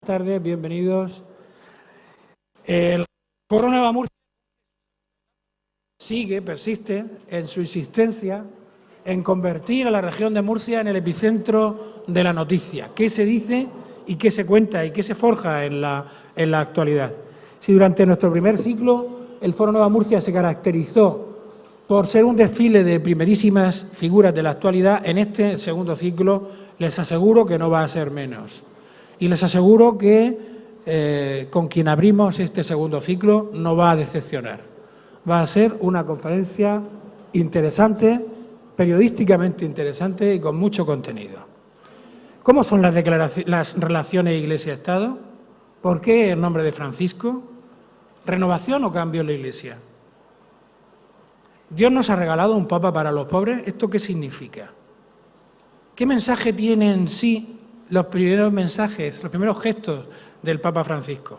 Buenas tardes, bienvenidos. El Foro Nueva Murcia persiste en su insistencia en convertir a la región de Murcia en el epicentro de la noticia. ¿Qué se dice y qué se cuenta y qué se forja en la actualidad? Si durante nuestro primer ciclo el Foro Nueva Murcia se caracterizó por ser un desfile de primerísimas figuras de la actualidad, en este segundo ciclo les aseguro que no va a ser menos. Y les aseguro que con quien abrimos este segundo ciclo no va a decepcionar. Va a ser una conferencia interesante, periodísticamente interesante y con mucho contenido. ¿Cómo son las relaciones Iglesia-Estado? ¿Por qué el nombre de Francisco? ¿Renovación o cambio en la Iglesia? ¿Dios nos ha regalado un Papa para los pobres? ¿Esto qué significa? ¿Qué mensaje tiene en sí los primeros mensajes, los primeros gestos del Papa Francisco?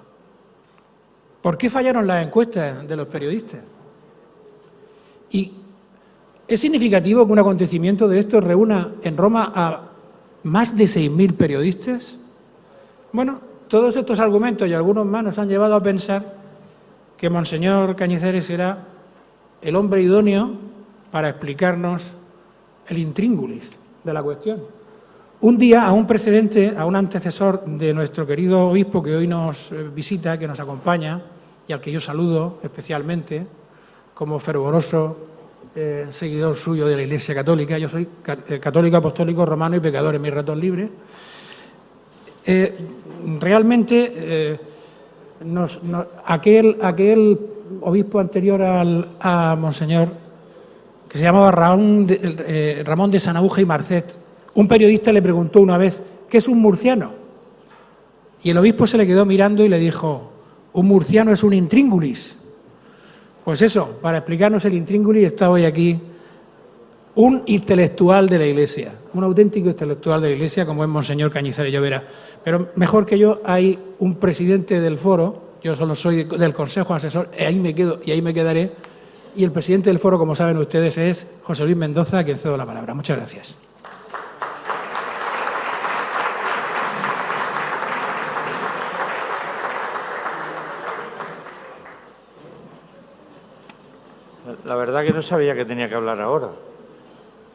¿Por qué fallaron las encuestas de los periodistas? ¿Y es significativo que un acontecimiento de estos reúna en Roma a más de 6.000 periodistas? Bueno, todos estos argumentos y algunos más nos han llevado a pensar que Monseñor Cañizares será el hombre idóneo para explicarnos el intríngulis de la cuestión. Un día a un precedente, a un antecesor de nuestro querido obispo que hoy nos visita, que nos acompaña y al que yo saludo especialmente como fervoroso seguidor suyo de la Iglesia Católica. Yo soy católico, apostólico, romano y pecador en mis ratos libres. Realmente aquel obispo anterior a Monseñor, que se llamaba Ramón de Sanaúja y Marcet, un periodista le preguntó una vez, ¿qué es un murciano? Y el obispo se le quedó mirando y le dijo, un murciano es un intríngulis. Pues eso, para explicarnos el intríngulis está hoy aquí un intelectual de la Iglesia, un auténtico intelectual de la Iglesia como es Monseñor Cañizares Llovera. Pero mejor que yo hay un presidente del foro, yo solo soy del Consejo Asesor, ahí me quedo y ahí me quedaré, y el presidente del foro, como saben ustedes, es José Luis Mendoza, a quien cedo la palabra. Muchas gracias. La verdad que no sabía que tenía que hablar ahora,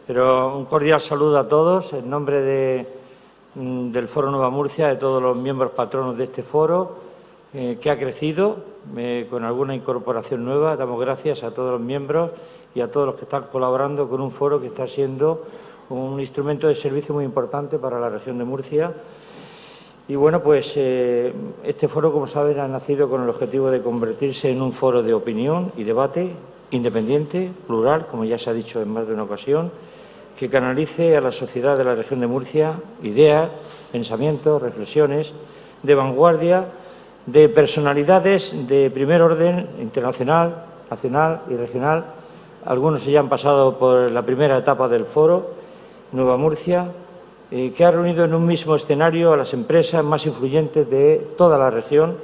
pero un cordial saludo a todos en nombre del Foro Nueva Murcia, de todos los miembros patronos de este foro, que ha crecido con alguna incorporación nueva. Damos gracias a todos los miembros y a todos los que están colaborando con un foro que está siendo un instrumento de servicio muy importante para la región de Murcia. Y bueno, pues este foro, como saben, ha nacido con el objetivo de convertirse en un foro de opinión y debate independiente, plural, como ya se ha dicho en más de una ocasión, que canalice a la sociedad de la región de Murcia ideas, pensamientos, reflexiones de vanguardia, de personalidades de primer orden internacional, nacional y regional. Algunos ya han pasado por la primera etapa del foro Nueva Murcia, que ha reunido en un mismo escenario a las empresas más influyentes de toda la región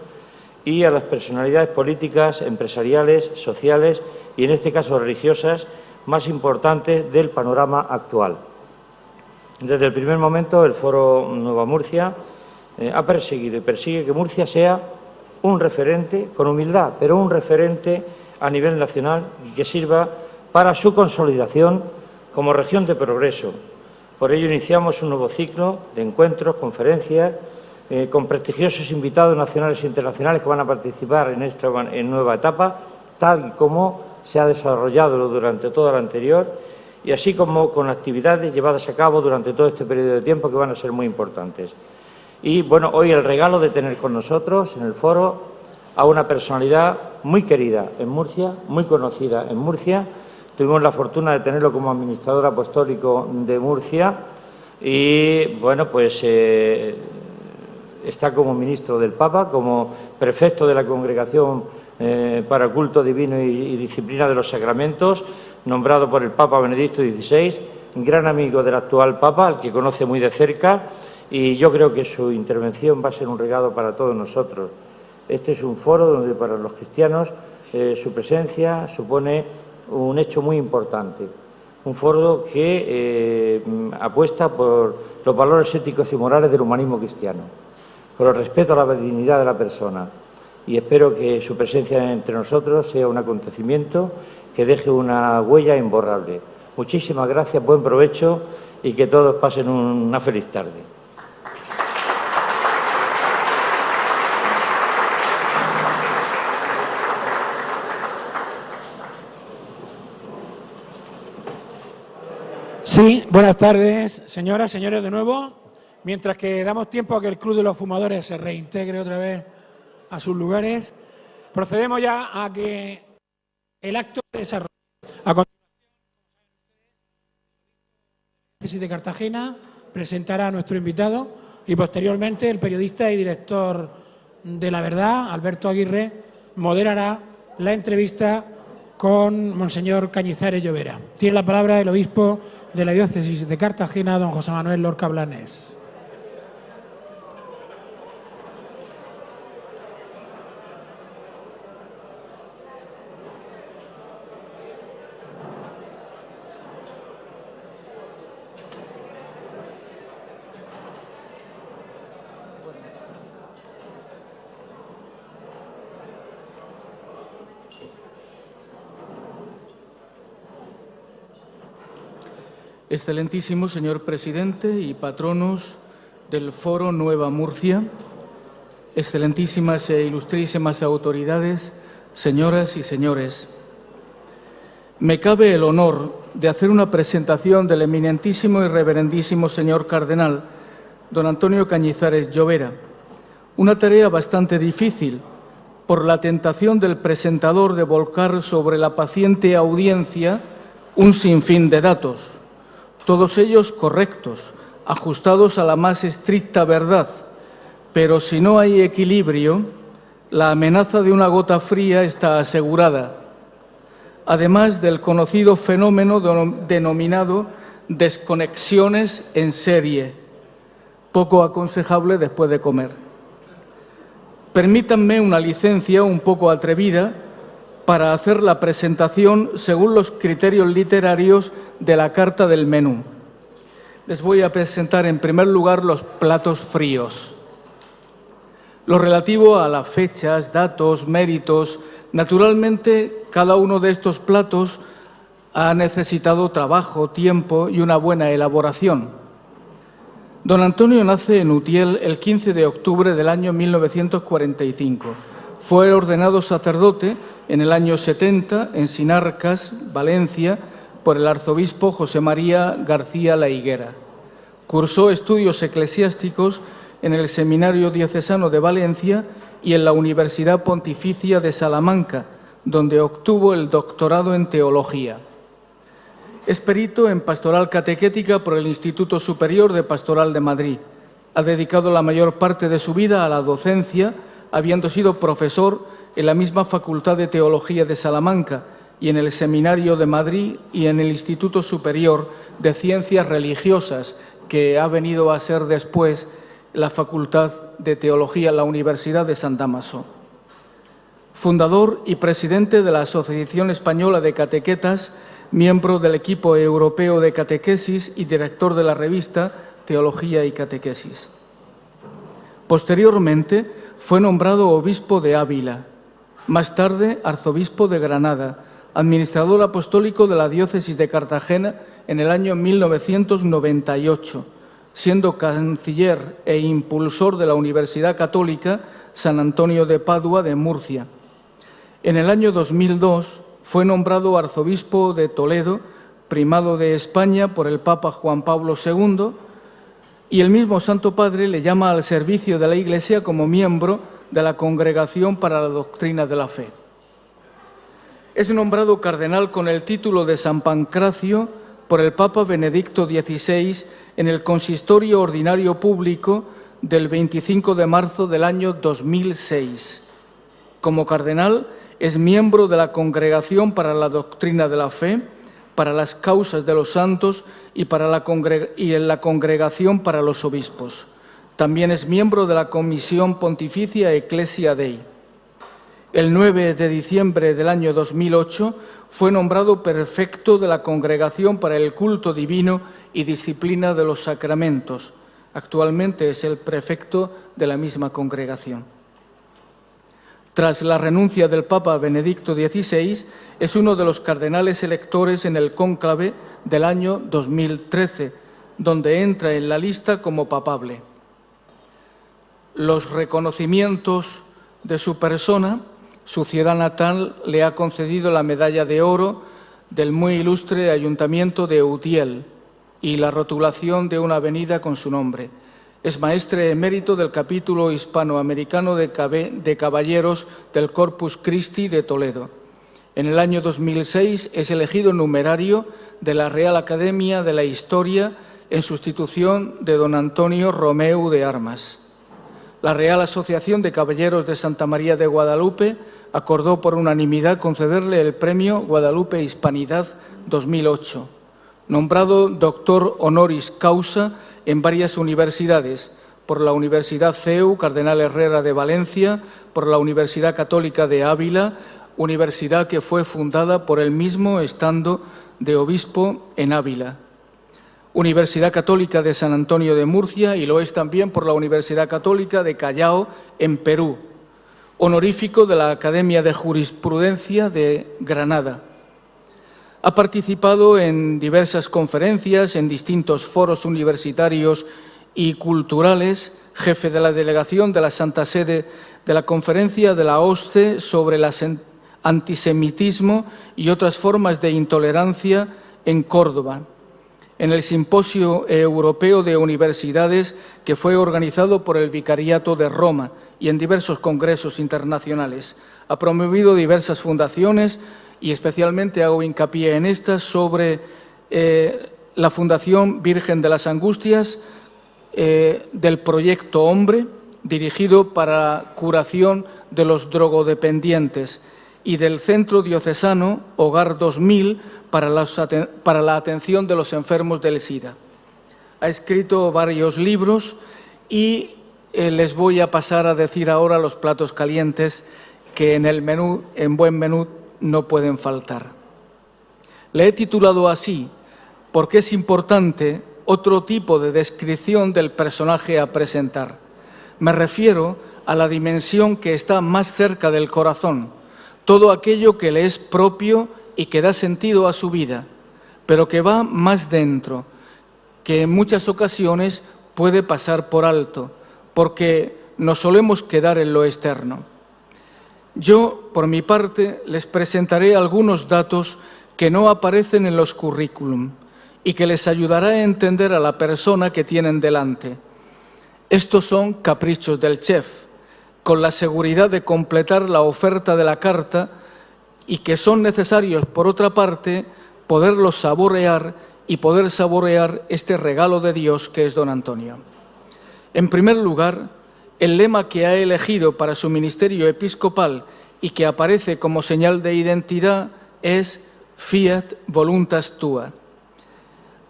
y a las personalidades políticas, empresariales, sociales y, en este caso, religiosas, más importantes del panorama actual. Desde el primer momento, el Foro Nueva Murcia ha perseguido y persigue que Murcia sea un referente, con humildad, pero un referente a nivel nacional y que sirva para su consolidación como región de progreso. Por ello, iniciamos un nuevo ciclo de encuentros, conferencias, con prestigiosos invitados nacionales e internacionales que van a participar en esta nueva etapa, tal y como se ha desarrollado durante toda la anterior, y así como con actividades llevadas a cabo durante todo este periodo de tiempo que van a ser muy importantes. Y bueno, hoy el regalo de tener con nosotros en el foro a una personalidad muy querida en Murcia, muy conocida en Murcia. Tuvimos la fortuna de tenerlo como administrador apostólico de Murcia y bueno, pues está como ministro del Papa, como prefecto de la Congregación para Culto Divino y Disciplina de los Sacramentos, nombrado por el Papa Benedicto XVI, gran amigo del actual Papa, al que conoce muy de cerca, y yo creo que su intervención va a ser un regalo para todos nosotros. Este es un foro donde para los cristianos su presencia supone un hecho muy importante, un foro que apuesta por los valores éticos y morales del humanismo cristiano. por el respeto a la dignidad de la persona. Y espero que su presencia entre nosotros sea un acontecimiento que deje una huella imborrable. Muchísimas gracias, buen provecho y que todos pasen una feliz tarde. Sí, buenas tardes, señoras, señores, de nuevo. Mientras que damos tiempo a que el Club de los Fumadores se reintegre otra vez a sus lugares, procedemos ya a que el acto se desarrolle. A continuación, la diócesis de Cartagena presentará a nuestro invitado y posteriormente el periodista y director de La Verdad, Alberto Aguirre, moderará la entrevista con Monseñor Cañizares Llovera. Tiene la palabra el obispo de la diócesis de Cartagena, don José Manuel Lorca Blanes. Excelentísimo señor presidente y patronos del Foro Nueva Murcia, excelentísimas e ilustrísimas autoridades, señoras y señores, me cabe el honor de hacer una presentación del eminentísimo y reverendísimo señor cardenal, don Antonio Cañizares Llovera, una tarea bastante difícil por la tentación del presentador de volcar sobre la paciente audiencia un sinfín de datos, todos ellos correctos, ajustados a la más estricta verdad, pero si no hay equilibrio, la amenaza de una gota fría está asegurada, además del conocido fenómeno denominado desconexiones en serie, poco aconsejable después de comer. Permítanme una licencia un poco atrevida para hacer la presentación según los criterios literarios de la carta del menú. Les voy a presentar en primer lugar los platos fríos. Lo relativo a las fechas, datos, méritos. Naturalmente, cada uno de estos platos ha necesitado trabajo, tiempo y una buena elaboración. Don Antonio nace en Utiel el 15 de octubre del año 1945. Fue ordenado sacerdote en el año 70 en Sinarcas, Valencia, por el arzobispo José María García La Higuera. Cursó estudios eclesiásticos en el Seminario Diocesano de Valencia y en la Universidad Pontificia de Salamanca, donde obtuvo el doctorado en Teología. Es perito en Pastoral Catequética por el Instituto Superior de Pastoral de Madrid. Ha dedicado la mayor parte de su vida a la docencia, habiendo sido profesor en la misma Facultad de Teología de Salamanca y en el Seminario de Madrid y en el Instituto Superior de Ciencias Religiosas, que ha venido a ser después la Facultad de Teología en la Universidad de San Dámaso. Fundador y presidente de la Asociación Española de Catequetas, miembro del equipo europeo de catequesis y director de la revista Teología y Catequesis. Posteriormente, fue nombrado obispo de Ávila, más tarde arzobispo de Granada, administrador apostólico de la diócesis de Cartagena en el año 1998, siendo canciller e impulsor de la Universidad Católica San Antonio de Padua de Murcia. En el año 2002 fue nombrado arzobispo de Toledo, primado de España por el Papa Juan Pablo II, y el mismo Santo Padre le llama al servicio de la Iglesia como miembro de la Congregación para la Doctrina de la Fe. Es nombrado cardenal con el título de San Pancracio por el Papa Benedicto XVI en el Consistorio Ordinario Público del 25 de marzo del año 2006. Como cardenal, es miembro de la Congregación para la Doctrina de la Fe, para las causas de los santos y en la Congregación para los obispos. También es miembro de la Comisión Pontificia Ecclesia Dei. El 9 de diciembre del año 2008 fue nombrado prefecto de la Congregación para el Culto Divino y Disciplina de los Sacramentos. Actualmente es el prefecto de la misma congregación. Tras la renuncia del Papa Benedicto XVI, es uno de los cardenales electores en el cónclave del año 2013, donde entra en la lista como papable. Los reconocimientos de su persona, su ciudad natal le ha concedido la medalla de oro del muy ilustre Ayuntamiento de Utiel y la rotulación de una avenida con su nombre. Es maestre emérito del capítulo hispanoamericano de caballeros del Corpus Christi de Toledo. En el año 2006 es elegido numerario de la Real Academia de la Historia en sustitución de don Antonio Romeu de Armas. La Real Asociación de Caballeros de Santa María de Guadalupe acordó por unanimidad concederle el premio Guadalupe Hispanidad 2008. Nombrado doctor honoris causa en varias universidades, por la Universidad CEU Cardenal Herrera de Valencia, por la Universidad Católica de Ávila, universidad que fue fundada por él mismo estando de obispo en Ávila. Universidad Católica de San Antonio de Murcia y lo es también por la Universidad Católica de Callao, en Perú. Honorífico de la Academia de Jurisprudencia de Granada. Ha participado en diversas conferencias, en distintos foros universitarios y culturales, jefe de la delegación de la Santa Sede de la Conferencia de la OSCE sobre el antisemitismo y otras formas de intolerancia en Córdoba, en el Simposio Europeo de Universidades que fue organizado por el Vicariato de Roma y en diversos congresos internacionales. Ha promovido diversas fundaciones y especialmente hago hincapié en estas sobre la Fundación Virgen de las Angustias, del Proyecto Hombre, dirigido para la curación de los drogodependientes, y del Centro Diocesano Hogar 2000 para la atención de los enfermos del SIDA. Ha escrito varios libros y les voy a pasar a decir ahora los platos calientes que en el menú, en buen menú, no pueden faltar. Le he titulado así porque es importante otro tipo de descripción del personaje a presentar. Me refiero a la dimensión que está más cerca del corazón, todo aquello que le es propio y que da sentido a su vida, pero que va más dentro, que en muchas ocasiones puede pasar por alto, porque nos solemos quedar en lo externo. Yo, por mi parte, les presentaré algunos datos que no aparecen en los currículum y que les ayudará a entender a la persona que tienen delante. Estos son caprichos del chef, con la seguridad de completar la oferta de la carta y que son necesarios, por otra parte, poderlos saborear y poder saborear este regalo de Dios que es don Antonio. En primer lugar, el lema que ha elegido para su ministerio episcopal y que aparece como señal de identidad es Fiat voluntas tua.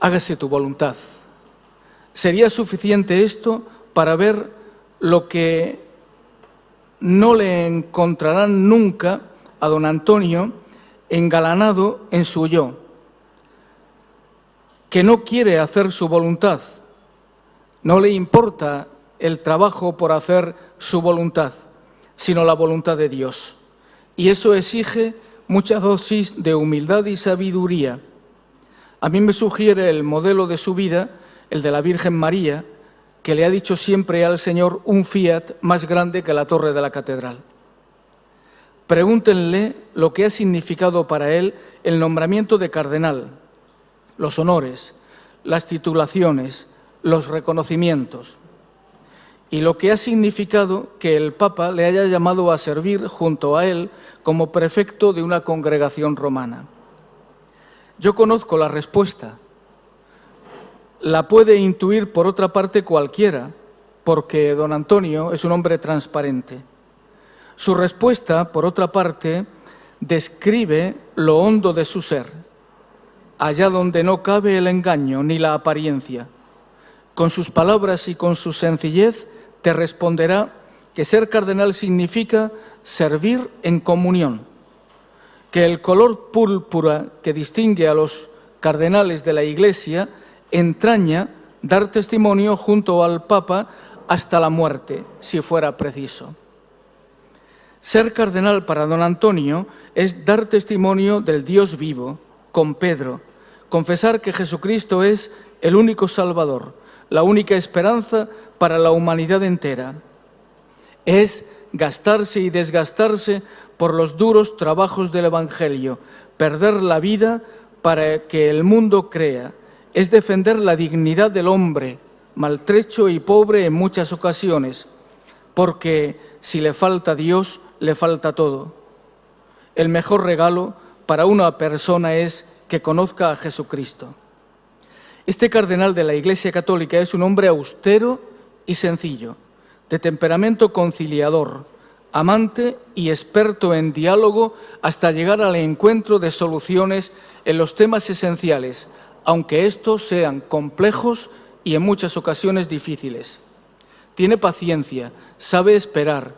Hágase tu voluntad. ¿Sería suficiente esto para ver lo que no le encontrarán nunca a don Antonio engalanado en su yo, que no quiere hacer su voluntad, no le importa el trabajo por hacer su voluntad, sino la voluntad de Dios. Y eso exige mucha dosis de humildad y sabiduría. A mí me sugiere el modelo de su vida, el de la Virgen María, que le ha dicho siempre al Señor un fiat más grande que la torre de la catedral. Pregúntenle lo que ha significado para él el nombramiento de cardenal, los honores, las titulaciones, los reconocimientos, y lo que ha significado que el Papa le haya llamado a servir junto a él como prefecto de una congregación romana. Yo conozco la respuesta. La puede intuir por otra parte cualquiera, porque don Antonio es un hombre transparente. Su respuesta, por otra parte, describe lo hondo de su ser, allá donde no cabe el engaño ni la apariencia. Con sus palabras y con su sencillez te responderá que ser cardenal significa servir en comunión, que el color púrpura que distingue a los cardenales de la Iglesia entraña dar testimonio junto al Papa hasta la muerte, si fuera preciso. Ser cardenal para don Antonio es dar testimonio del Dios vivo, con Pedro, confesar que Jesucristo es el único Salvador, la única esperanza para la humanidad entera. Es gastarse y desgastarse por los duros trabajos del Evangelio, perder la vida para que el mundo crea. Es defender la dignidad del hombre, maltrecho y pobre en muchas ocasiones, porque si le falta Dios, le falta todo. El mejor regalo para una persona es que conozca a Jesucristo. Este cardenal de la Iglesia Católica es un hombre austero y sencillo, de temperamento conciliador, amante y experto en diálogo hasta llegar al encuentro de soluciones en los temas esenciales, aunque estos sean complejos y en muchas ocasiones difíciles. Tiene paciencia, sabe esperar,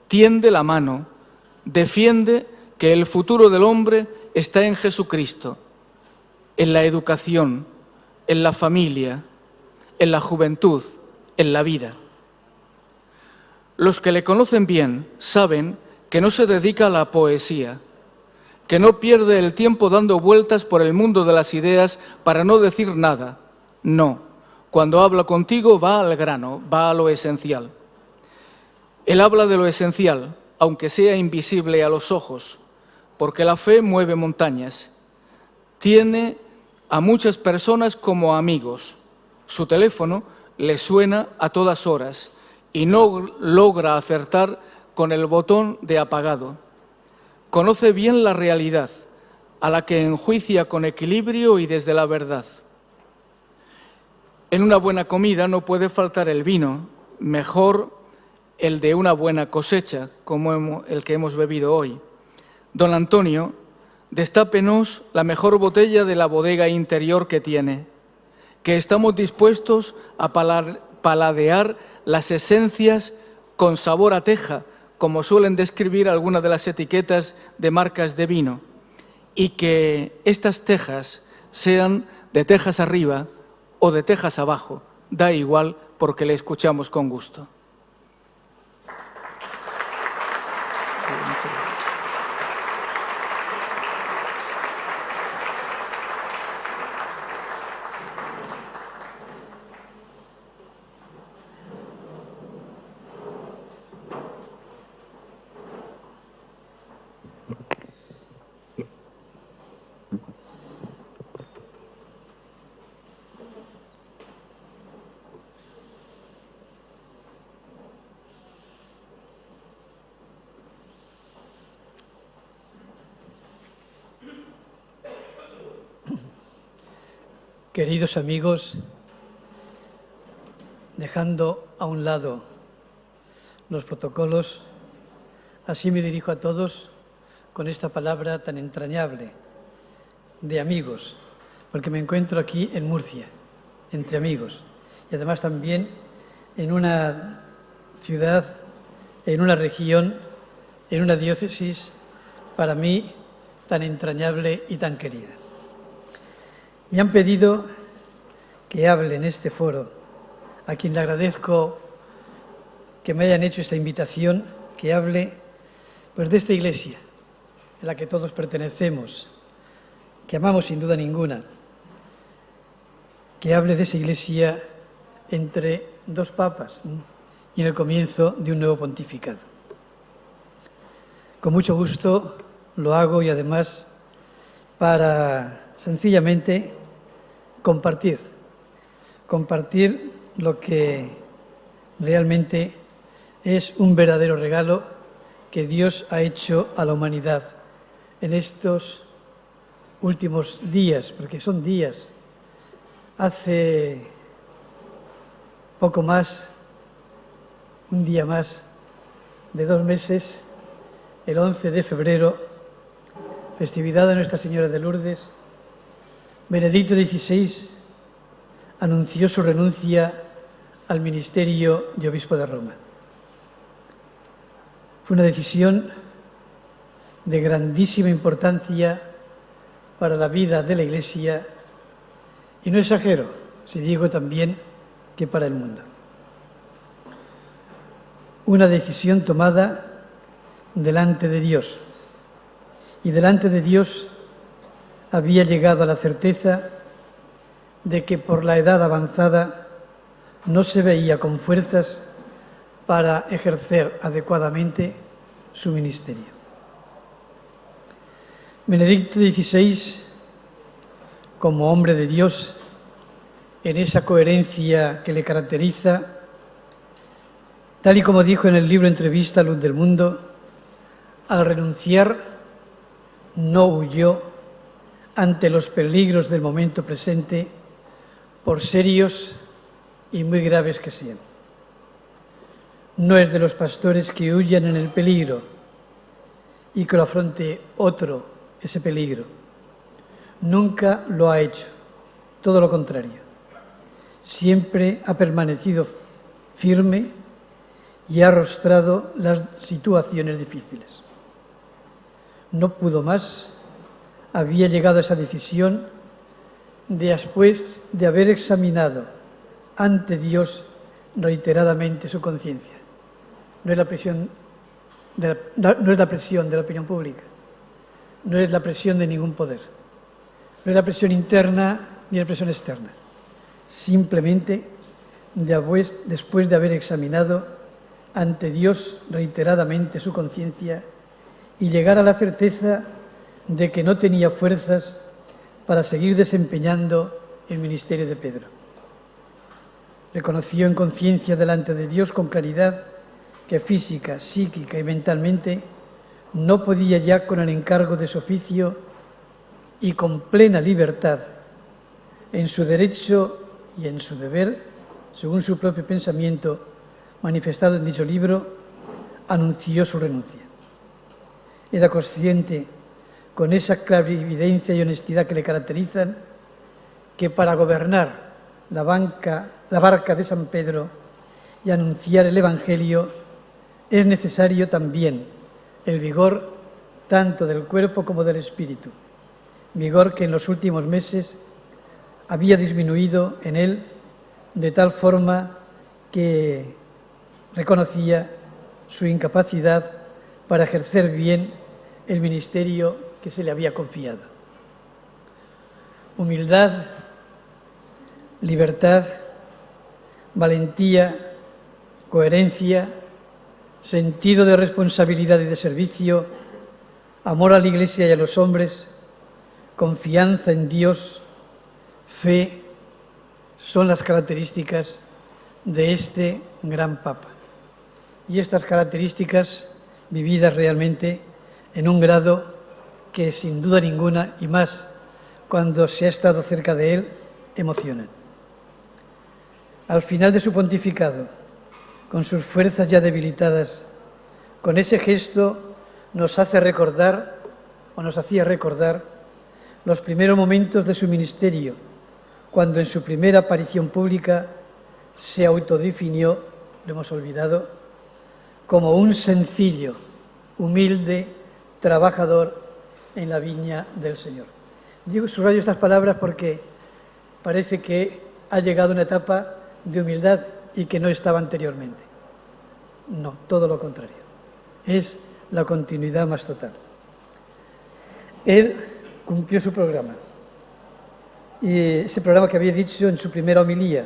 tiende la mano, defiende que el futuro del hombre está en Jesucristo, en la educación, en la familia, en la juventud, en la vida. Los que le conocen bien saben que no se dedica a la poesía, que no pierde el tiempo dando vueltas por el mundo de las ideas para no decir nada. No, cuando habla contigo va al grano, va a lo esencial. Él habla de lo esencial, aunque sea invisible a los ojos, porque la fe mueve montañas. Tiene a muchas personas como amigos. Su teléfono le suena a todas horas y no logra acertar con el botón de apagado. Conoce bien la realidad, a la que enjuicia con equilibrio y desde la verdad. En una buena comida no puede faltar el vino, mejor el de una buena cosecha, como el que hemos bebido hoy. Don Antonio, destápenos la mejor botella de la bodega interior que tiene, que estamos dispuestos a paladear las esencias con sabor a teja, como suelen describir algunas de las etiquetas de marcas de vino, y que estas tejas sean de tejas arriba o de tejas abajo, da igual porque le escuchamos con gusto. Queridos amigos, dejando a un lado los protocolos, así me dirijo a todos con esta palabra tan entrañable de amigos, porque me encuentro aquí en Murcia, entre amigos, y además también en una ciudad, en una región, en una diócesis para mí tan entrañable y tan querida. Me han pedido que hable en este foro, a quien le agradezco que me hayan hecho esta invitación, que hable pues, de esta iglesia en la que todos pertenecemos, que amamos sin duda ninguna, que hable de esa iglesia entre dos papas y en el comienzo de un nuevo pontificado. Con mucho gusto lo hago y además para sencillamente compartir lo que realmente es un verdadero regalo que Dios ha hecho a la humanidad en estos últimos días, porque son días. Hace poco más, un día más de 2 meses, el 11 de febrero, festividad de Nuestra Señora de Lourdes, Benedicto XVI anunció su renuncia al ministerio de obispo de Roma. Fue una decisión de grandísima importancia para la vida de la Iglesia y no exagero, si digo también que para el mundo. Una decisión tomada delante de Dios. Y delante de Dios había llegado a la certeza de que por la edad avanzada no se veía con fuerzas para ejercer adecuadamente su ministerio. Benedicto XVI, como hombre de Dios, en esa coherencia que le caracteriza, tal y como dijo en el libro Entrevista a Luz del Mundo, al renunciar no huyó ante los peligros del momento presente, por serios y muy graves que sean. No es de los pastores que huyan en el peligro y que lo afronte otro ese peligro. Nunca lo ha hecho, todo lo contrario. Siempre ha permanecido firme y ha arrostrado las situaciones difíciles. No pudo más, había llegado a esa decisión después de haber examinado ante Dios reiteradamente su conciencia. No es la presión de la opinión pública, no es la presión de ningún poder, no es la presión interna ni la presión externa. Simplemente, después de haber examinado ante Dios reiteradamente su conciencia y llegar a la certeza de que no tenía fuerzas para seguir desempeñando el ministerio de Pedro. Reconoció en conciencia delante de Dios con claridad que física, psíquica y mentalmente no podía ya con el encargo de su oficio y con plena libertad en su derecho y en su deber, según su propio pensamiento manifestado en dicho libro, anunció su renuncia. Era consciente, con esa clarividencia y honestidad que le caracterizan, que para gobernar la barca de San Pedro y anunciar el Evangelio es necesario también el vigor tanto del cuerpo como del espíritu, vigor que en los últimos meses había disminuido en él de tal forma que reconocía su incapacidad para ejercer bien el ministerio que se le había confiado. Humildad, libertad, valentía, coherencia, sentido de responsabilidad y de servicio, amor a la Iglesia y a los hombres, confianza en Dios, fe, son las características de este gran Papa. Y estas características vividas realmente en un grado que sin duda ninguna, y más cuando se ha estado cerca de él, emocionan. Al final de su pontificado, con sus fuerzas ya debilitadas, con ese gesto nos hacía recordar los primeros momentos de su ministerio, cuando en su primera aparición pública se autodefinió, lo hemos olvidado, como un sencillo, humilde trabajador en la viña del Señor. Subrayo estas palabras porque parece que ha llegado una etapa de humildad y que no estaba anteriormente. No, todo lo contrario. Es la continuidad más total. Él cumplió su programa. Y ese programa que había dicho en su primera homilía,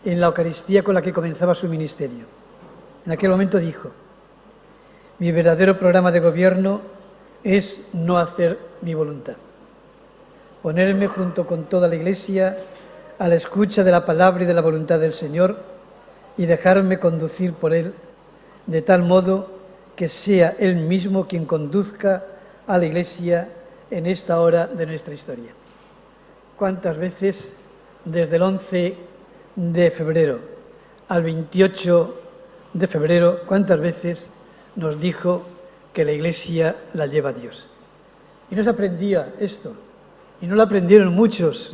en la Eucaristía con la que comenzaba su ministerio. En aquel momento dijo: mi verdadero programa de gobierno es no hacer mi voluntad, ponerme junto con toda la Iglesia a la escucha de la palabra y de la voluntad del Señor y dejarme conducir por Él de tal modo que sea Él mismo quien conduzca a la Iglesia en esta hora de nuestra historia. ¿Cuántas veces desde el 11 de febrero al 28 de febrero, cuántas veces nos dijo que la Iglesia la lleva Dios? Y no se aprendía esto, y no lo aprendieron muchos,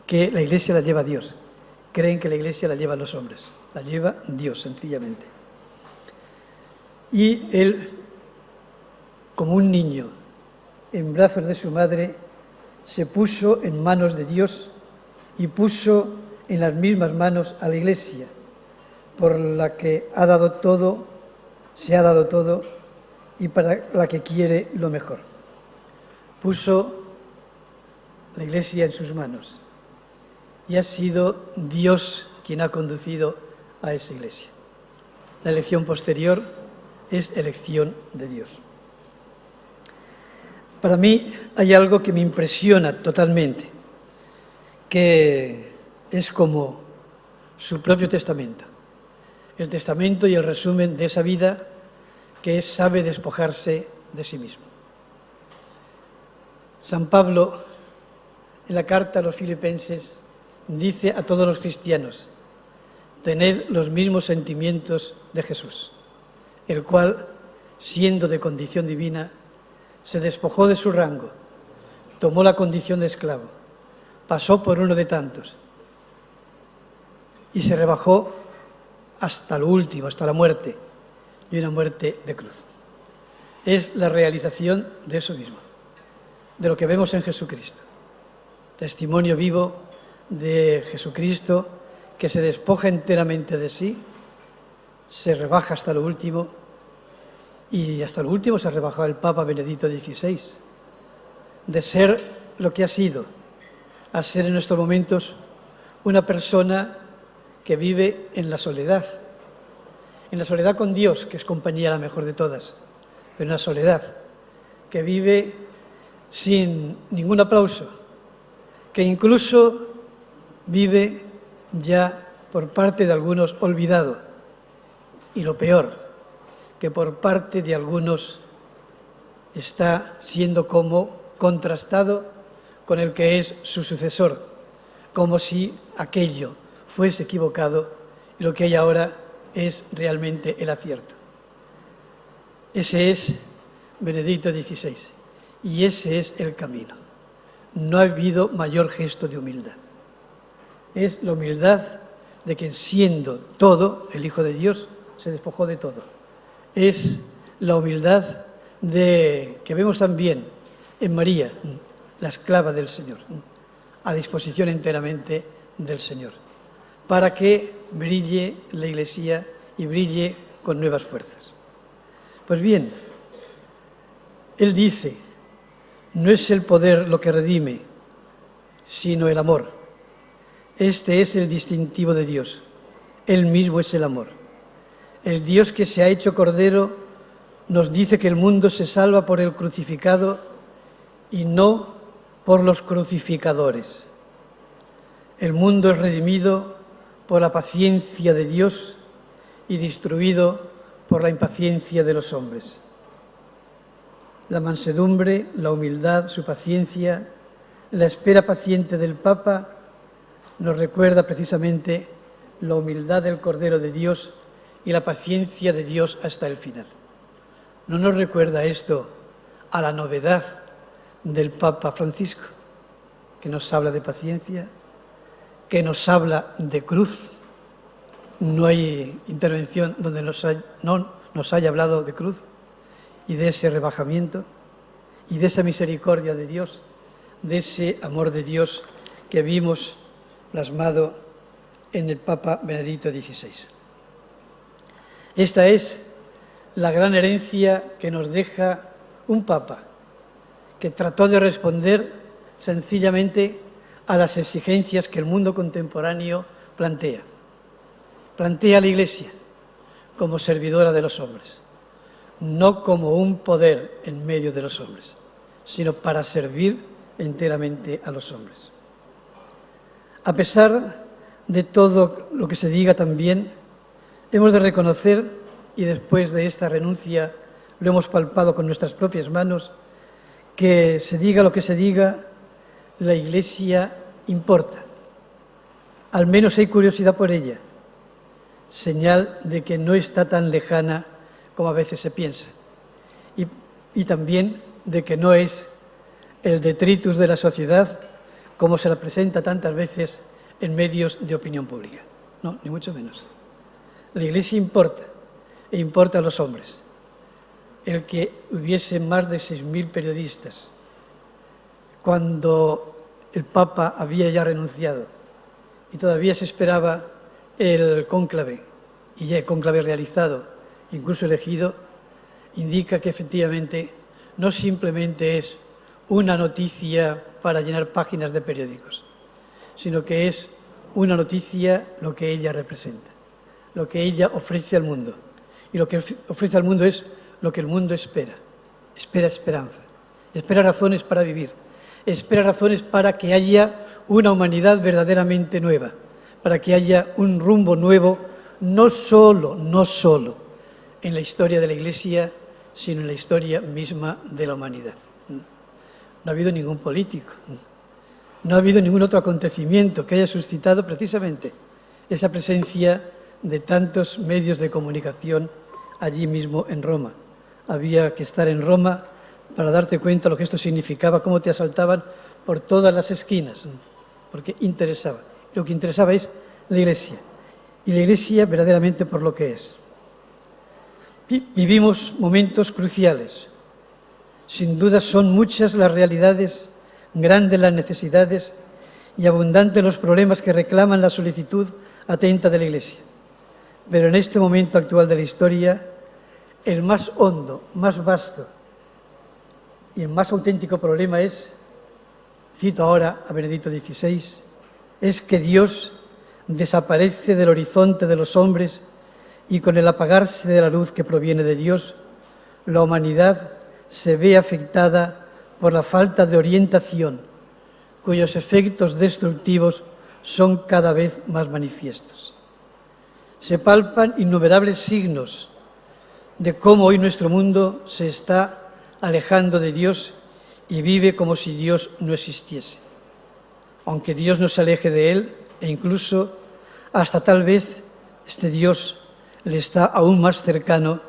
que la Iglesia la lleva Dios. Creen que la Iglesia la llevan los hombres, la lleva Dios, sencillamente. Y él, como un niño en brazos de su madre, se puso en manos de Dios y puso en las mismas manos a la Iglesia, por la que ha dado todo, se ha dado todo y para la que quiere lo mejor. Puso la Iglesia en sus manos y ha sido Dios quien ha conducido a esa Iglesia. La elección posterior es elección de Dios. Para mí hay algo que me impresiona totalmente, que es como su propio testamento. El testamento y el resumen de esa vida que sabe despojarse de sí mismo. San Pablo, en la carta a los Filipenses, dice a todos los cristianos: tened los mismos sentimientos de Jesús, el cual, siendo de condición divina, se despojó de su rango, tomó la condición de esclavo, pasó por uno de tantos y se rebajó hasta lo último, hasta la muerte, y una muerte de cruz. Es la realización de eso mismo, de lo que vemos en Jesucristo. Testimonio vivo de Jesucristo que se despoja enteramente de sí, se rebaja hasta lo último, y hasta lo último se rebajó el Papa Benedicto XVI, de ser lo que ha sido, a ser en estos momentos una persona que vive en la soledad con Dios, que es compañía la mejor de todas, pero en la soledad, que vive sin ningún aplauso, que incluso vive ya por parte de algunos olvidado, y lo peor, que por parte de algunos está siendo como contrastado con el que es su sucesor, como si aquello fuese equivocado y lo que hay ahora es realmente el acierto. Ese es Benedicto XVI y ese es el camino. No ha habido mayor gesto de humildad. Es la humildad de que, siendo todo el Hijo de Dios, se despojó de todo. Es la humildad que vemos también en María, la esclava del Señor, a disposición enteramente del Señor, para que brille la Iglesia y brille con nuevas fuerzas. Pues bien, él dice: no es el poder lo que redime, sino el amor. Este es el distintivo de Dios. Él mismo es el amor. El Dios que se ha hecho Cordero nos dice que el mundo se salva por el crucificado y no por los crucificadores. El mundo es redimido por la paciencia de Dios y destruido por la impaciencia de los hombres. La mansedumbre, la humildad, su paciencia, la espera paciente del Papa nos recuerda precisamente la humildad del Cordero de Dios y la paciencia de Dios hasta el final. ¿No nos recuerda esto a la novedad del Papa Francisco, que nos habla de paciencia, que nos habla de cruz? No hay intervención donde no nos haya hablado de cruz y de ese rebajamiento y de esa misericordia de Dios, de ese amor de Dios que vimos plasmado en el Papa Benedicto XVI. Esta es la gran herencia que nos deja un Papa que trató de responder sencillamente a las exigencias que el mundo contemporáneo plantea. Plantea a la Iglesia como servidora de los hombres, no como un poder en medio de los hombres, sino para servir enteramente a los hombres. A pesar de todo lo que se diga también, hemos de reconocer, y después de esta renuncia lo hemos palpado con nuestras propias manos, que se diga lo que se diga, la Iglesia importa. Al menos hay curiosidad por ella, señal de que no está tan lejana como a veces se piensa, y también de que no es el detritus de la sociedad como se la presenta tantas veces en medios de opinión pública. No, ni mucho menos. La Iglesia importa, e importa a los hombres. El que hubiese más de 6.000 periodistas cuando el Papa había ya renunciado y todavía se esperaba el cónclave, y ya el cónclave realizado, incluso elegido, indica que efectivamente no simplemente es una noticia para llenar páginas de periódicos, sino que es una noticia lo que ella representa, lo que ella ofrece al mundo. Y lo que ofrece al mundo es lo que el mundo espera. Espera esperanza, espera razones para vivir, espera razones para que haya una humanidad verdaderamente nueva, para que haya un rumbo nuevo, no solo en la historia de la Iglesia, sino en la historia misma de la humanidad. No ha habido ningún político, no ha habido ningún otro acontecimiento que haya suscitado precisamente esa presencia de tantos medios de comunicación allí mismo en Roma. Había que estar en Roma para darte cuenta de lo que esto significaba, cómo te asaltaban por todas las esquinas, porque interesaba. Lo que interesaba es la Iglesia, y la Iglesia verdaderamente por lo que es. Vivimos momentos cruciales. Sin duda son muchas las realidades, grandes las necesidades y abundantes los problemas que reclaman la solicitud atenta de la Iglesia. Pero en este momento actual de la historia, el más hondo, más vasto y el más auténtico problema es, cito ahora a Benedicto XVI, es que Dios desaparece del horizonte de los hombres y con el apagarse de la luz que proviene de Dios, la humanidad se ve afectada por la falta de orientación, cuyos efectos destructivos son cada vez más manifiestos. Se palpan innumerables signos de cómo hoy nuestro mundo se está alejando de Dios y vive como si Dios no existiese. Aunque Dios no se aleje de él, e incluso hasta tal vez este Dios le está aún más cercano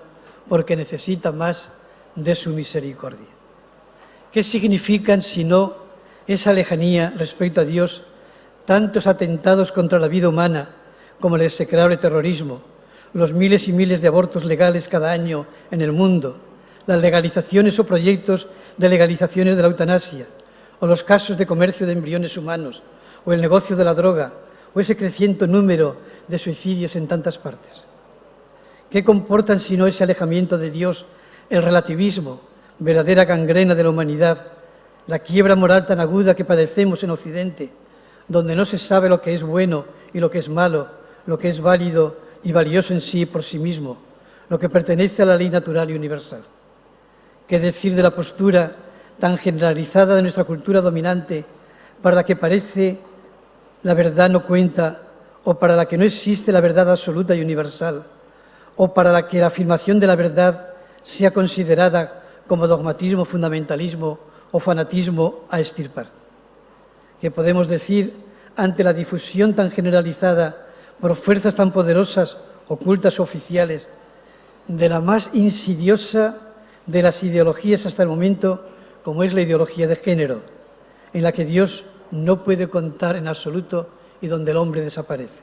porque necesita más de su misericordia. ¿Qué significan, si no, esa lejanía respecto a Dios, tantos atentados contra la vida humana como el execrable terrorismo, los miles y miles de abortos legales cada año en el mundo, las legalizaciones o proyectos de legalizaciones de la eutanasia, o los casos de comercio de embriones humanos, o el negocio de la droga, o ese creciente número de suicidios en tantas partes? ¿Qué comportan sino ese alejamiento de Dios, el relativismo, verdadera gangrena de la humanidad, la quiebra moral tan aguda que padecemos en Occidente, donde no se sabe lo que es bueno y lo que es malo, lo que es válido y valioso en sí por sí mismo, lo que pertenece a la ley natural y universal? ¿Qué decir de la postura tan generalizada de nuestra cultura dominante, para la que parece la verdad no cuenta, o para la que no existe la verdad absoluta y universal, o para la que la afirmación de la verdad sea considerada como dogmatismo, fundamentalismo o fanatismo a extirpar? ¿Qué podemos decir ante la difusión tan generalizada por fuerzas tan poderosas, ocultas o oficiales, de la más insidiosa de las ideologías hasta el momento, como es la ideología de género, en la que Dios no puede contar en absoluto y donde el hombre desaparece?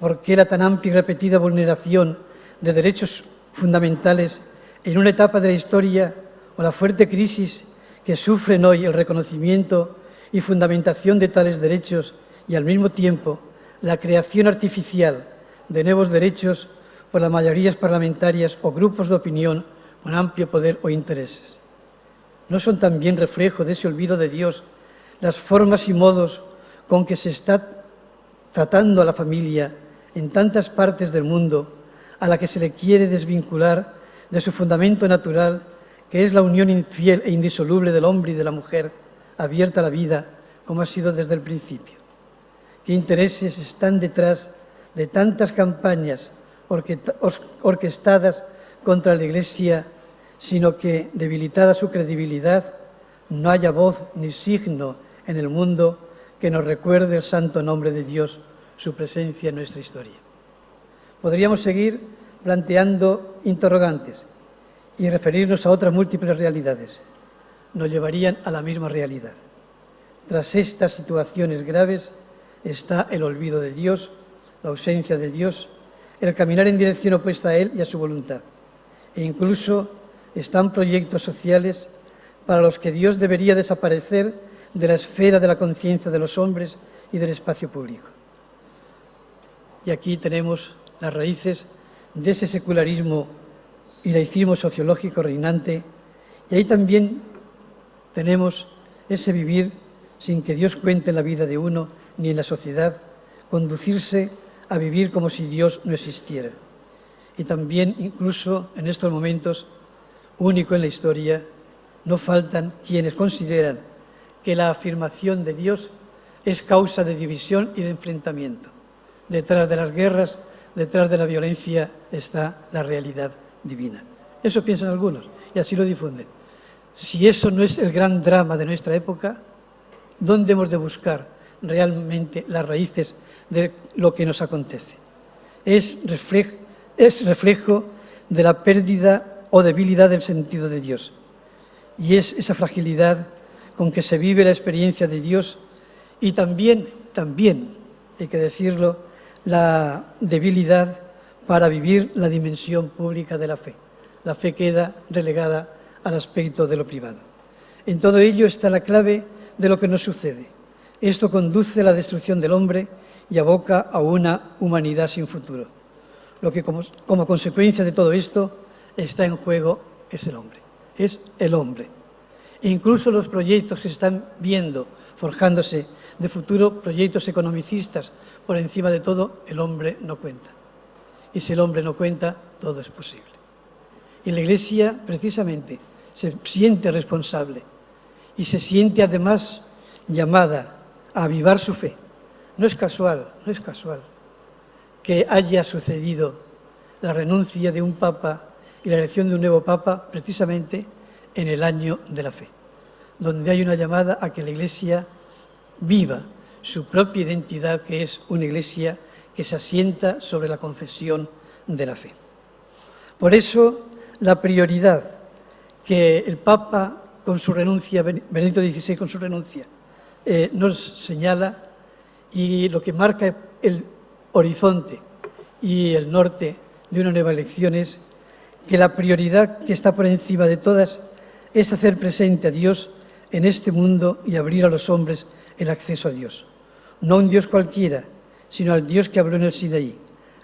¿Por qué la tan amplia y repetida vulneración de derechos fundamentales en una etapa de la historia, o la fuerte crisis que sufren hoy el reconocimiento y fundamentación de tales derechos, y al mismo tiempo la creación artificial de nuevos derechos por las mayorías parlamentarias o grupos de opinión con amplio poder o intereses? ¿No son también reflejo de ese olvido de Dios las formas y modos con que se está tratando a la familia en tantas partes del mundo, a la que se le quiere desvincular de su fundamento natural, que es la unión infiel e indisoluble del hombre y de la mujer, abierta a la vida, como ha sido desde el principio? ¿Qué intereses están detrás de tantas campañas orquestadas contra la Iglesia, sino que, debilitada su credibilidad, no haya voz ni signo en el mundo que nos recuerde el santo nombre de Dios, su presencia en nuestra historia? Podríamos seguir planteando interrogantes y referirnos a otras múltiples realidades. Nos llevarían a la misma realidad. Tras estas situaciones graves está el olvido de Dios, la ausencia de Dios, el caminar en dirección opuesta a Él y a su voluntad. E incluso están proyectos sociales para los que Dios debería desaparecer de la esfera de la conciencia de los hombres y del espacio público. Y aquí tenemos las raíces de ese secularismo y laicismo sociológico reinante. Y ahí también tenemos ese vivir sin que Dios cuente en la vida de uno ni en la sociedad, conducirse a vivir como si Dios no existiera. Y también, incluso en estos momentos, único en la historia, no faltan quienes consideran que la afirmación de Dios es causa de división y de enfrentamiento. Detrás de las guerras, detrás de la violencia, está la realidad divina. Eso piensan algunos y así lo difunden. Si eso no es el gran drama de nuestra época, ¿dónde hemos de buscar realmente las raíces de lo que nos acontece? Es reflejo de la pérdida o debilidad del sentido de Dios. Y es esa fragilidad con que se vive la experiencia de Dios y también, hay que decirlo, la debilidad para vivir la dimensión pública de la fe. La fe queda relegada al aspecto de lo privado. En todo ello está la clave de lo que nos sucede. Esto conduce a la destrucción del hombre y aboca a una humanidad sin futuro. Lo que como consecuencia de todo esto está en juego es el hombre. Es el hombre. E incluso los proyectos que se están viendo, forjándose de futuro, proyectos economicistas, por encima de todo, el hombre no cuenta. Y si el hombre no cuenta, todo es posible. Y la Iglesia, precisamente, se siente responsable y se siente además llamada a avivar su fe. No es casual que haya sucedido la renuncia de un papa y la elección de un nuevo papa precisamente en el año de la fe, donde hay una llamada a que la Iglesia viva su propia identidad, que es una Iglesia que se asienta sobre la confesión de la fe. Por eso, la prioridad que el Papa, con su renuncia, Benedicto XVI con su renuncia, nos señala, y lo que marca el horizonte y el norte de una nueva elección es que la prioridad que está por encima de todas es hacer presente a Dios en este mundo y abrir a los hombres el acceso a Dios. No a un Dios cualquiera, sino al Dios que habló en el Sinaí,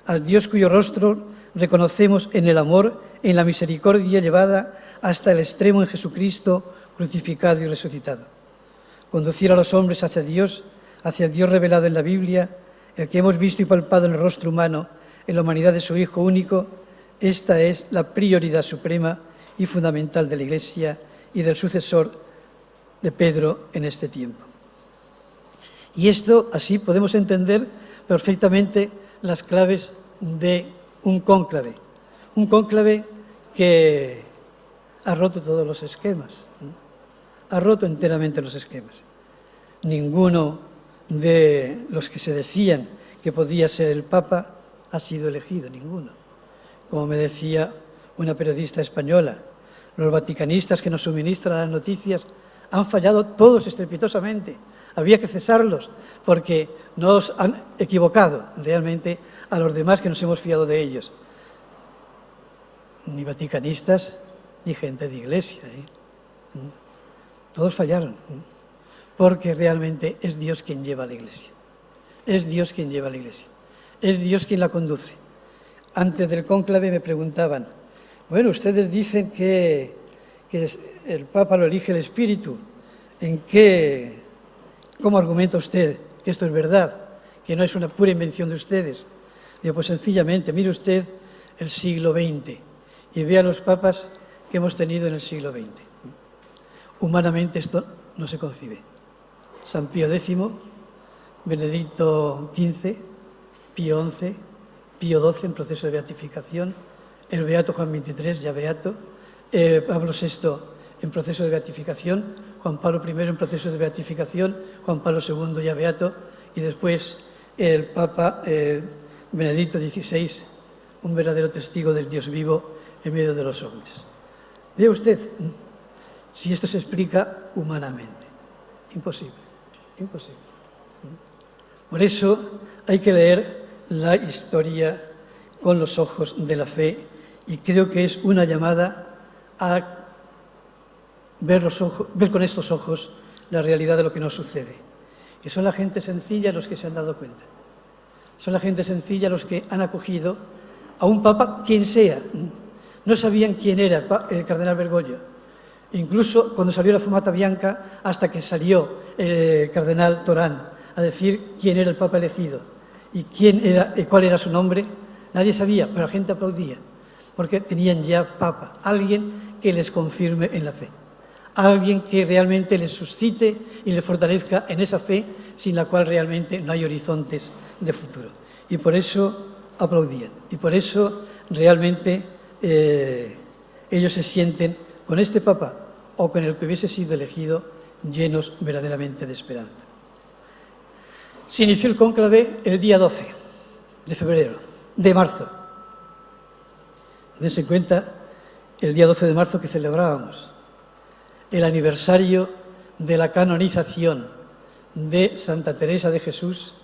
al Dios cuyo rostro reconocemos en el amor, en la misericordia llevada hasta el extremo en Jesucristo crucificado y resucitado. Conducir a los hombres hacia el Dios revelado en la Biblia, el que hemos visto y palpado en el rostro humano, en la humanidad de su Hijo único, esta es la prioridad suprema y fundamental de la Iglesia y del sucesor de Pedro en este tiempo. Y esto, así podemos entender perfectamente las claves de un cónclave que ha roto todos los esquemas, ha roto enteramente los esquemas. Ninguno de los que se decían que podía ser el Papa ha sido elegido, ninguno. Como me decía una periodista española, los vaticanistas que nos suministran las noticias han fallado todos estrepitosamente. Había que cesarlos porque nos han equivocado realmente a los demás que nos hemos fiado de ellos. Ni vaticanistas, ni gente de Iglesia. Todos fallaron, porque realmente es Dios quien lleva a la Iglesia. Es Dios quien lleva a la Iglesia. Es Dios quien la conduce. Antes del cónclave me preguntaban, bueno, ustedes dicen que el Papa lo elige el Espíritu. ¿Cómo argumenta usted que esto es verdad, que no es una pura invención de ustedes? Digo, pues sencillamente, mire usted el siglo XX y vea los papas que hemos tenido en el siglo XX. Humanamente esto no se concibe. San Pío X, Benedicto XV, Pío XI, Pío XII en proceso de beatificación, el beato Juan XXIII ya beato, Pablo VI en proceso de beatificación, Juan Pablo I en proceso de beatificación, Juan Pablo II ya beato, y después el Papa Benedicto XVI, un verdadero testigo del Dios vivo en medio de los hombres. Ve usted si esto se explica humanamente. Imposible, imposible. Por eso hay que leer la historia con los ojos de la fe, y creo que es una llamada a ver con estos ojos la realidad de lo que nos sucede. Que son la gente sencilla los que se han dado cuenta. son la gente sencilla los que han acogido a un papa, quien sea. No sabían quién era el cardenal Bergoglio. Incluso cuando salió la Fumata Bianca, hasta que salió el cardenal Torán a decir quién era el papa elegido y cuál era su nombre, nadie sabía, pero la gente aplaudía, porque tenían ya papa, alguien que les confirme en la fe, alguien que realmente les suscite y les fortalezca en esa fe, sin la cual realmente no hay horizontes de futuro. Y por eso aplaudían, y por eso realmente ellos se sienten con este papa o con el que hubiese sido elegido llenos verdaderamente de esperanza. Se inició el cónclave el día 12 de marzo. Dense cuenta el día 12 de marzo que celebrábamos el aniversario de la canonización de Santa Teresa de Jesús,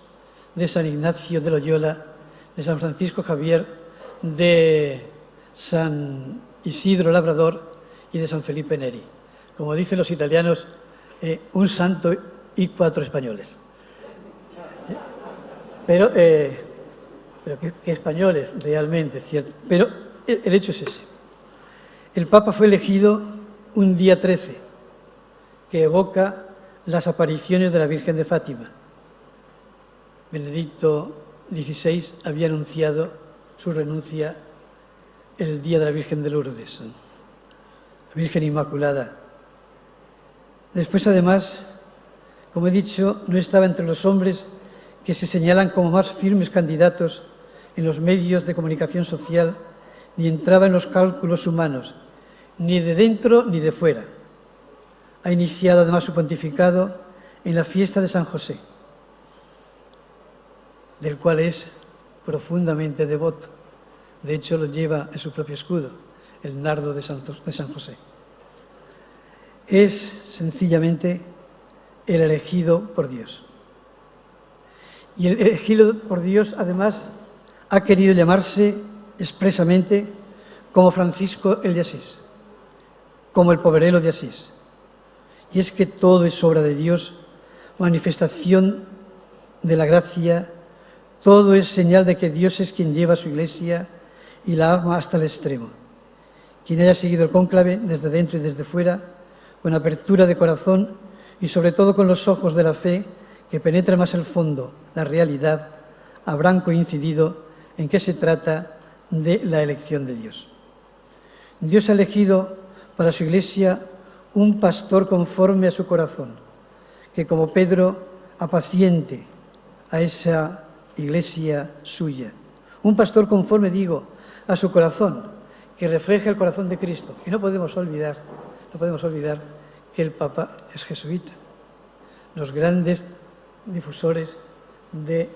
de San Ignacio de Loyola, de San Francisco Javier, de San Isidro Labrador y de San Felipe Neri. Como dicen los italianos, un santo y 4 españoles. Pero que españoles realmente, cierto. Pero el hecho es ese. El Papa fue elegido un día 13, que evoca las apariciones de la Virgen de Fátima. Benedicto XVI había anunciado su renuncia el día de la Virgen de Lourdes, la Virgen Inmaculada. Después, además, como he dicho, no estaba entre los hombres que se señalan como más firmes candidatos en los medios de comunicación social, ni entraba en los cálculos humanos, ni de dentro ni de fuera. Ha iniciado además su pontificado en la fiesta de San José, del cual es profundamente devoto. De hecho, lo lleva en su propio escudo, el nardo de San José. Es sencillamente el elegido por Dios. Y el elegido por Dios, además, ha querido llamarse expresamente como Francisco el de Asís, como el poverelo de Asís. Y es que todo es obra de Dios, manifestación de la gracia, todo es señal de que Dios es quien lleva a su Iglesia y la ama hasta el extremo. Quien haya seguido el cónclave desde dentro y desde fuera, con apertura de corazón y sobre todo con los ojos de la fe que penetra más el fondo, la realidad, habrán coincidido en que se trata de la elección de Dios. Dios ha elegido para su Iglesia un pastor conforme a su corazón, que como Pedro apaciente a esa Iglesia suya. Un pastor conforme, digo, a su corazón, que refleje el corazón de Cristo. Y no podemos olvidar que el Papa es jesuita. Los grandes difusores de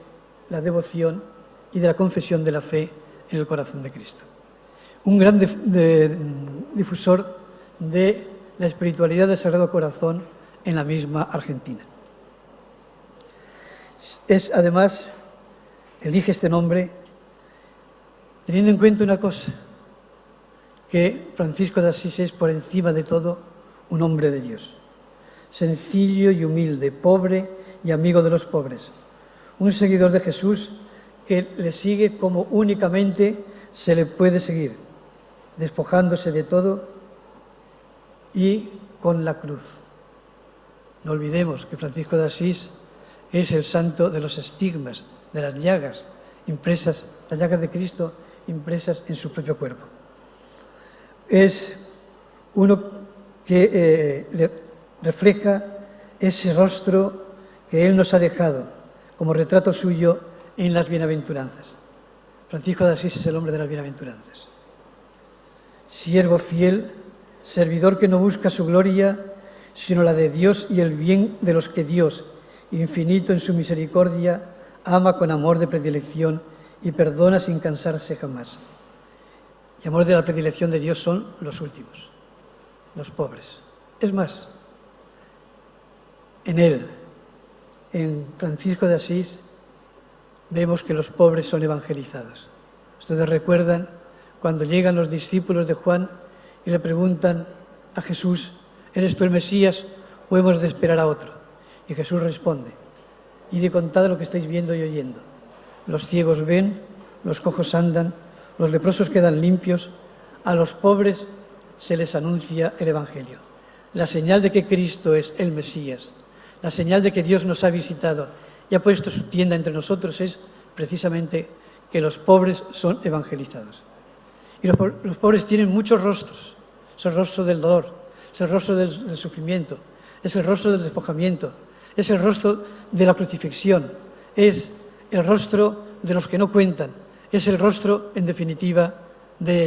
la devoción y de la confesión de la fe en el corazón de Cristo. Un gran difusor de la espiritualidad del Sagrado Corazón en la misma Argentina. Es, además, elige este nombre teniendo en cuenta una cosa, que Francisco de Asís es, por encima de todo, un hombre de Dios, sencillo y humilde, pobre y amigo de los pobres, un seguidor de Jesús que le sigue como únicamente se le puede seguir, despojándose de todo y con la cruz. No olvidemos que Francisco de Asís es el santo de los estigmas, de las llagas impresas, las llagas de Cristo impresas en su propio cuerpo. Es uno que refleja ese rostro que Él nos ha dejado como retrato suyo en las bienaventuranzas. Francisco de Asís es el hombre de las bienaventuranzas. Siervo fiel, servidor que no busca su gloria, sino la de Dios y el bien de los que Dios, infinito en su misericordia, ama con amor de predilección y perdona sin cansarse jamás. Y amor de la predilección de Dios son los últimos, los pobres. Es más, en él, en Francisco de Asís, vemos que los pobres son evangelizados. Ustedes recuerdan cuando llegan los discípulos de Juan y le preguntan a Jesús, ¿eres tú el Mesías o hemos de esperar a otro? Y Jesús responde, id y contad lo que estáis viendo y oyendo. los ciegos ven, los cojos andan, los leprosos quedan limpios, a los pobres se les anuncia el Evangelio. La señal de que Cristo es el Mesías, la señal de que Dios nos ha visitado y ha puesto su tienda entre nosotros es precisamente que los pobres son evangelizados. Y los pobres tienen muchos rostros. Es el rostro del dolor, es el rostro del sufrimiento, es el rostro del despojamiento, es el rostro de la crucifixión, es el rostro de los que no cuentan, es el rostro, en definitiva,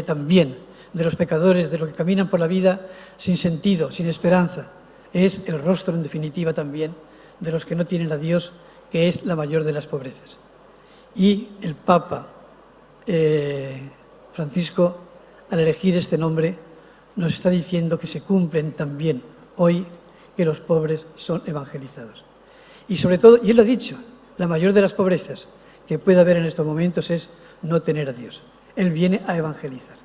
también de los pecadores, de los que caminan por la vida sin sentido, sin esperanza. Es el rostro, en definitiva, también de los que no tienen a Dios, que es la mayor de las pobrezas. Y el Papa Francisco, al elegir este nombre, nos está diciendo que se cumplen también hoy que los pobres son evangelizados. Y sobre todo, y él lo ha dicho, la mayor de las pobrezas que puede haber en estos momentos es no tener a Dios. Él viene a evangelizar.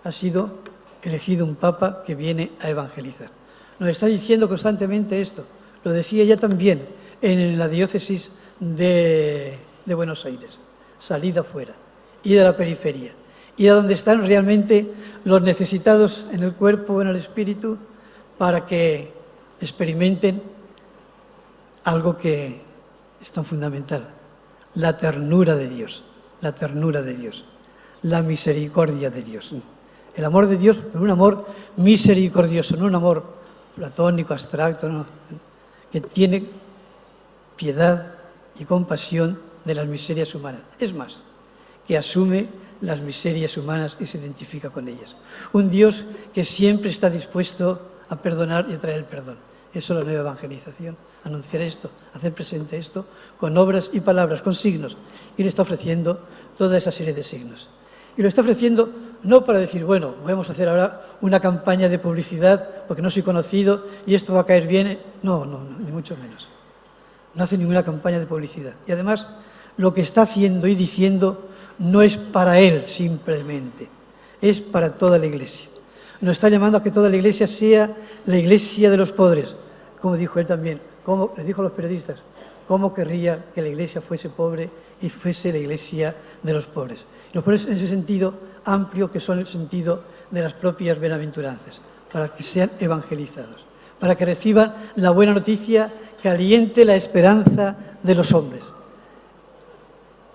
Ha sido elegido un Papa que viene a evangelizar. Nos está diciendo constantemente esto. Lo decía ya también en la diócesis de Buenos Aires. Salid afuera, id a la periferia, id a donde están realmente los necesitados en el cuerpo o en el espíritu para que experimenten algo que es tan fundamental, la ternura de Dios, la ternura de Dios, la misericordia de Dios. El amor de Dios, pero un amor misericordioso, no un amor platónico, abstracto, no, que tiene piedad y compasión de las miserias humanas. Es más, que asume las miserias humanas y se identifica con ellas. Un Dios que siempre está dispuesto a perdonar y a traer el perdón. Eso es la nueva evangelización, anunciar esto, hacer presente esto con obras y palabras, con signos. Y le está ofreciendo toda esa serie de signos. Y lo está ofreciendo no para decir, bueno, vamos a hacer ahora una campaña de publicidad porque no soy conocido y esto va a caer bien. No, ni mucho menos. No hace ninguna campaña de publicidad. Y además, lo que está haciendo y diciendo no es para él simplemente, es para toda la Iglesia. Nos está llamando a que toda la Iglesia sea la Iglesia de los pobres, como dijo él también, como le dijo a los periodistas, cómo querría que la Iglesia fuese pobre y fuese la Iglesia de los pobres. Los pobres en ese sentido amplio que son el sentido de las propias bienaventuranzas, para que sean evangelizados, para que reciban la buena noticia que aliente la esperanza de los hombres.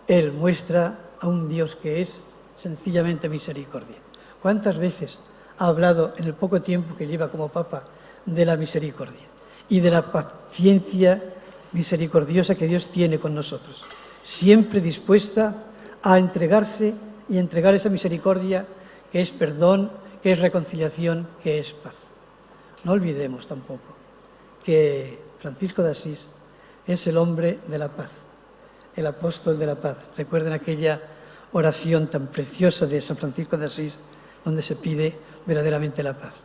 Él muestra a un Dios que es sencillamente misericordia. ¿Cuántas veces ha hablado en el poco tiempo que lleva como Papa de la misericordia y de la paciencia misericordiosa que Dios tiene con nosotros? Siempre dispuesta a entregarse y entregar esa misericordia que es perdón, que es reconciliación, que es paz. No olvidemos tampoco que Francisco de Asís es el hombre de la paz, el apóstol de la paz. Recuerden aquella oración tan preciosa de San Francisco de Asís, donde se pide verdaderamente la paz.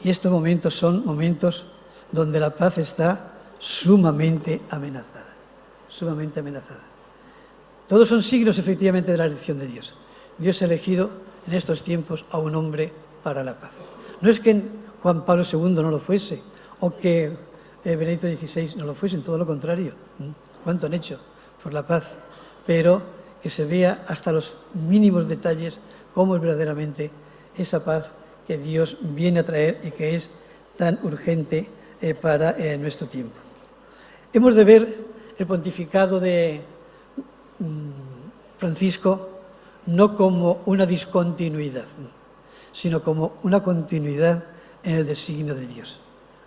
Y estos momentos son momentos donde la paz está sumamente amenazada, sumamente amenazada. Todos son signos, efectivamente, de la elección de Dios. Dios ha elegido en estos tiempos a un hombre para la paz. No es que Juan Pablo II no lo fuese, o que Benedicto XVI no lo fuese, todo lo contrario. ¿Cuánto han hecho por la paz? Pero que se vea hasta los mínimos detalles cómo es verdaderamente esa paz que Dios viene a traer y que es tan urgente para nuestro tiempo. Hemos de ver el pontificado de Francisco no como una discontinuidad, sino como una continuidad en el designio de Dios.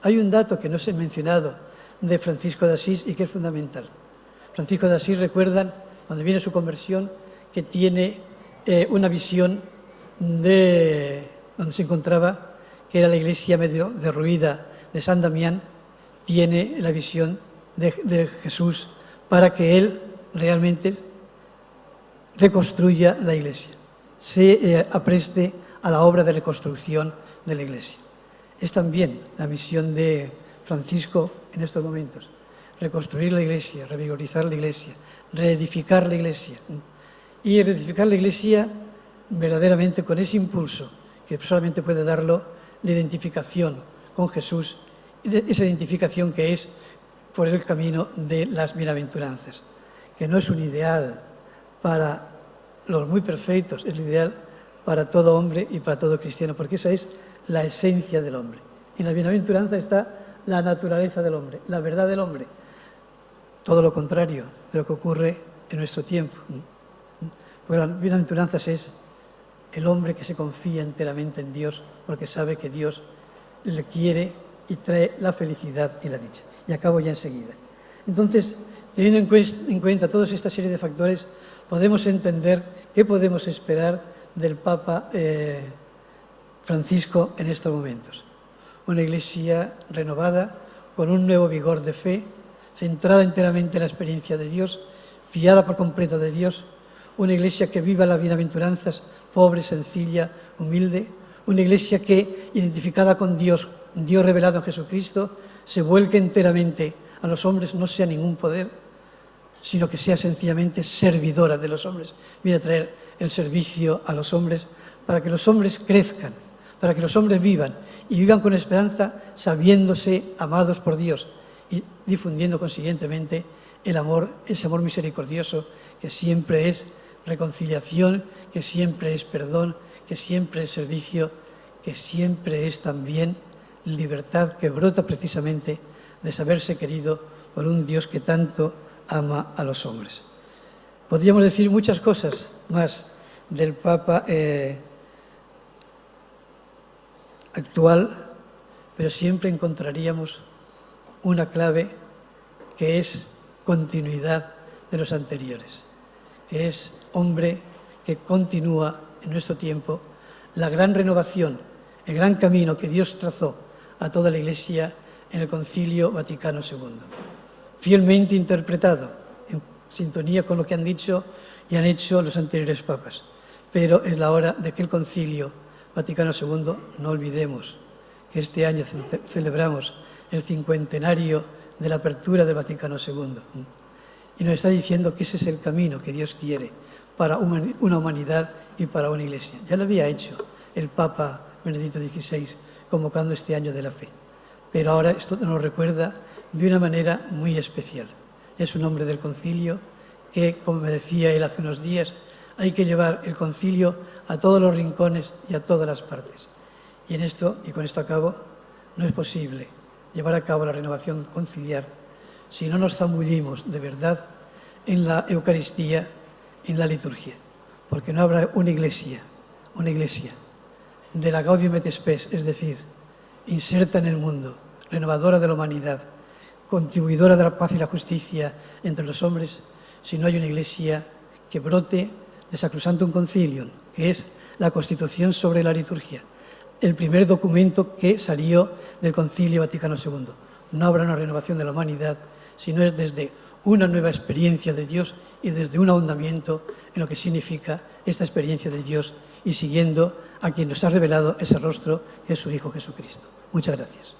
Hay un dato que no se ha mencionado de Francisco de Asís y que es fundamental. Francisco de Asís, recuerdan, cuando viene su conversión, que tiene una visión de donde se encontraba, que era la iglesia medio derruida de San Damián, tiene la visión de Jesús para que él realmente reconstruya la iglesia, se apreste a la obra de reconstrucción de la iglesia. Es también la misión de Francisco en estos momentos, reconstruir la iglesia, revigorizar la iglesia, reedificar la iglesia. Y reedificar la iglesia verdaderamente con ese impulso que solamente puede darlo la identificación con Jesús, esa identificación que es por el camino de las bienaventuranzas, que no es un ideal para los muy perfectos, es lo ideal para todo hombre y para todo cristiano, porque esa es la esencia del hombre. En la bienaventuranza está la naturaleza del hombre, la verdad del hombre. Todo lo contrario de lo que ocurre en nuestro tiempo. Porque las bienaventuranzas es el hombre que se confía enteramente en Dios porque sabe que Dios le quiere y trae la felicidad y la dicha. Y acabo ya enseguida. Entonces, teniendo en cuenta toda esta serie de factores, podemos entender qué podemos esperar del Papa Francisco en estos momentos. Una Iglesia renovada, con un nuevo vigor de fe, centrada enteramente en la experiencia de Dios, fiada por completo de Dios, una Iglesia que viva las bienaventuranzas, pobre, sencilla, humilde, una Iglesia que, identificada con Dios, Dios revelado en Jesucristo, se vuelque enteramente a los hombres, no sea ningún poder, sino que sea sencillamente servidora de los hombres. Viene a traer el servicio a los hombres para que los hombres crezcan, para que los hombres vivan y vivan con esperanza, sabiéndose amados por Dios y difundiendo consiguientemente el amor, ese amor misericordioso que siempre es reconciliación, que siempre es perdón, que siempre es servicio, que siempre es también libertad que brota precisamente de saberse querido por un Dios que tanto ama a los hombres. Podríamos decir muchas cosas más del Papa actual, pero siempre encontraríamos una clave que es continuidad de los anteriores, que es hombre que continúa en nuestro tiempo la gran renovación, el gran camino que Dios trazó a toda la Iglesia en el Concilio Vaticano II. Fielmente interpretado, en sintonía con lo que han dicho y han hecho los anteriores papas. Pero es la hora de que el Concilio Vaticano II, no olvidemos que este año celebramos el 50º de la apertura del Vaticano II. Y nos está diciendo que ese es el camino que Dios quiere para una humanidad y para una Iglesia. Ya lo había hecho el Papa Benedicto XVI, convocando este año de la fe. Pero ahora esto nos recuerda de una manera muy especial. Es un hombre del concilio que, como me decía él hace unos días, hay que llevar el concilio a todos los rincones y a todas las partes. Y en esto, y con esto acabo, no es posible llevar a cabo la renovación conciliar si no nos zambullimos de verdad en la Eucaristía, en la liturgia. Porque no habrá una iglesia de la Gaudium et Spes, es decir, inserta en el mundo, renovadora de la humanidad, contribuidora de la paz y la justicia entre los hombres, si no hay una iglesia que brote de Sacrosanctum Concilium, que es la Constitución sobre la liturgia, el primer documento que salió del Concilio Vaticano II. No habrá una renovación de la humanidad si no es desde una nueva experiencia de Dios y desde un ahondamiento en lo que significa esta experiencia de Dios y siguiendo a quien nos ha revelado ese rostro que es su Hijo Jesucristo. Muchas gracias.